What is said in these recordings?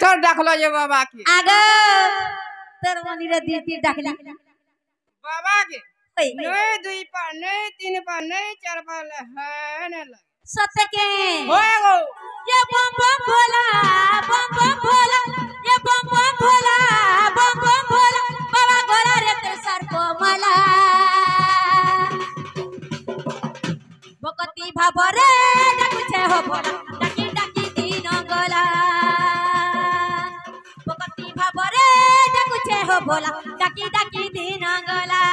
थर डाकलो जे बाबा के आगे तर मनी रे दीदी डाकली बाबा के नहीं दुई पर नहीं तीन पर नहीं चार पर है न लगे सत्य के होएगो ये बम बम भोला ये बम बम भोला बाबा गोरा रे तेरे सर को मला बकती भाबरे कुछे हो भोला डाकी डाकी दिन गला बकती भाबरे कुछे हो भोला डाकी डाकी दिन गला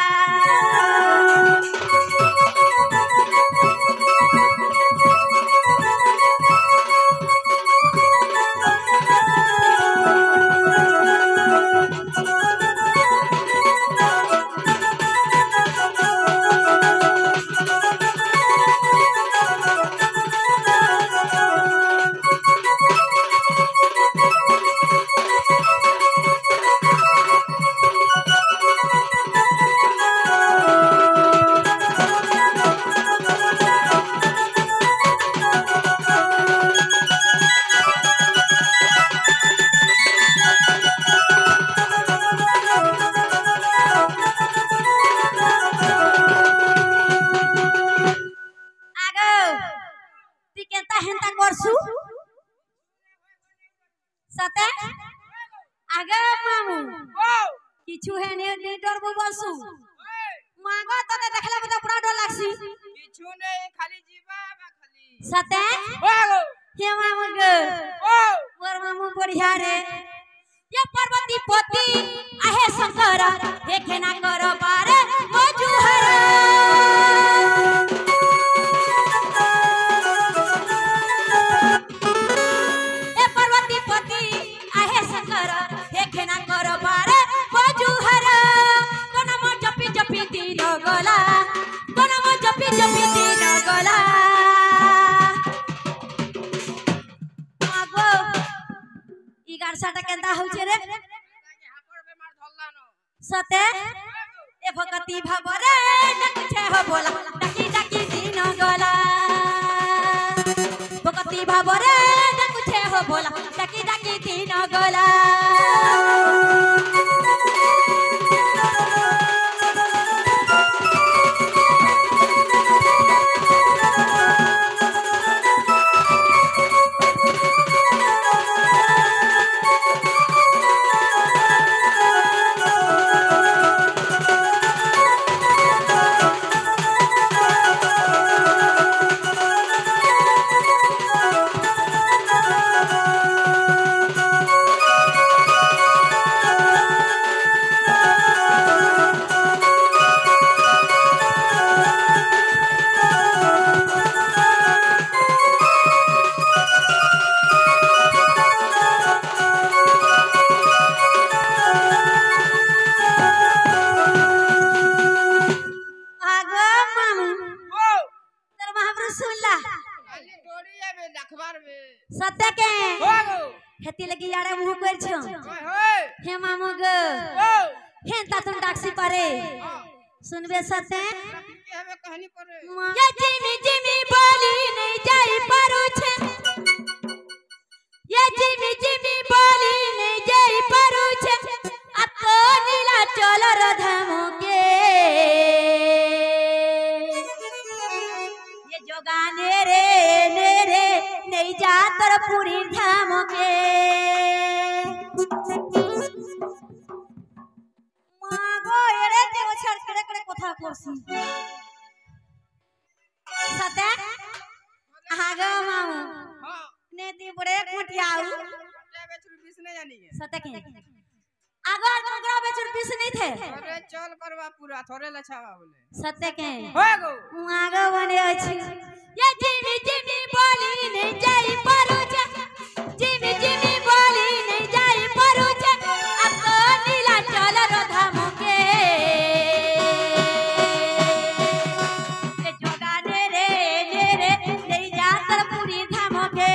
किछु है ने डर बो बसु मांगा तो देखला बता पूरा डर लागसी किछु नहीं खाली जीवा बा खाली सते होएगो हे मामग ओ मोर मामू बढ़िया रे ये पार्वती पोती आहे शंकर हे खेना कर बारे ओ जुहरा ए पार्वती पोती आहे शंकर हे खेना कर बारे सते ए भगती भाबरे कुछे हो बोला डाकी डाकी दिन गला भगती भाबरे कुछे हो बोला डाकी डाकी दिन गला सत्य के हेती लगी यारे मुंह कर छ हे मामू ग हे ता तुम टैक्सी परे सुनबे सत्य हमें कहानी परे ये जिमी जिमी बोली नहीं जाई पारो छे ये जिमी जिमी बोली नहीं जाई पारो छे आ तो नीला चल रधमो के ये जोगाने रे नहीं जातर पूरी धाम के मागो एरे देव छड़ करे करे कथा करसी सते आगे माऊ ने ती बड़े कुटियाऊ बेचुर बीस नहीं जानी है सते के अगर तुमरा बेचुर बीस नहीं थे अरे चल करवा पूरा थोड़े लछावा बोले सते के होएगो आगे बने अछि ये जिमी जिमी बोली नहीं जाई पारो छे जिमी जिमी बोली नहीं जाई पारो छे अब तो नीला चल रधम के ए जोगाने रे नहीं जातर पूरी धाम के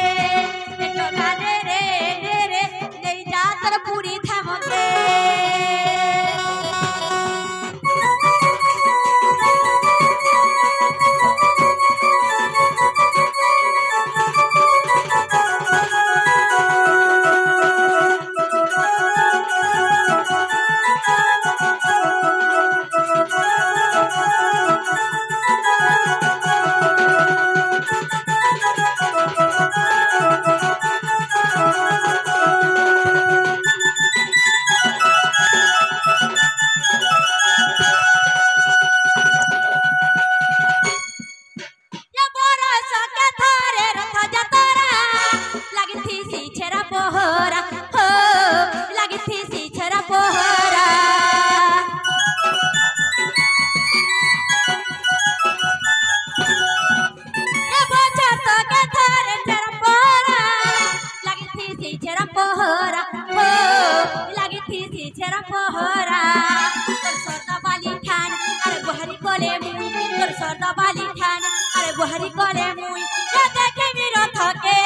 ए जोगाने रे नहीं जातर पूरी धाम के বালি ঠান আরে বহারি করে মুই দেখে মি রথকে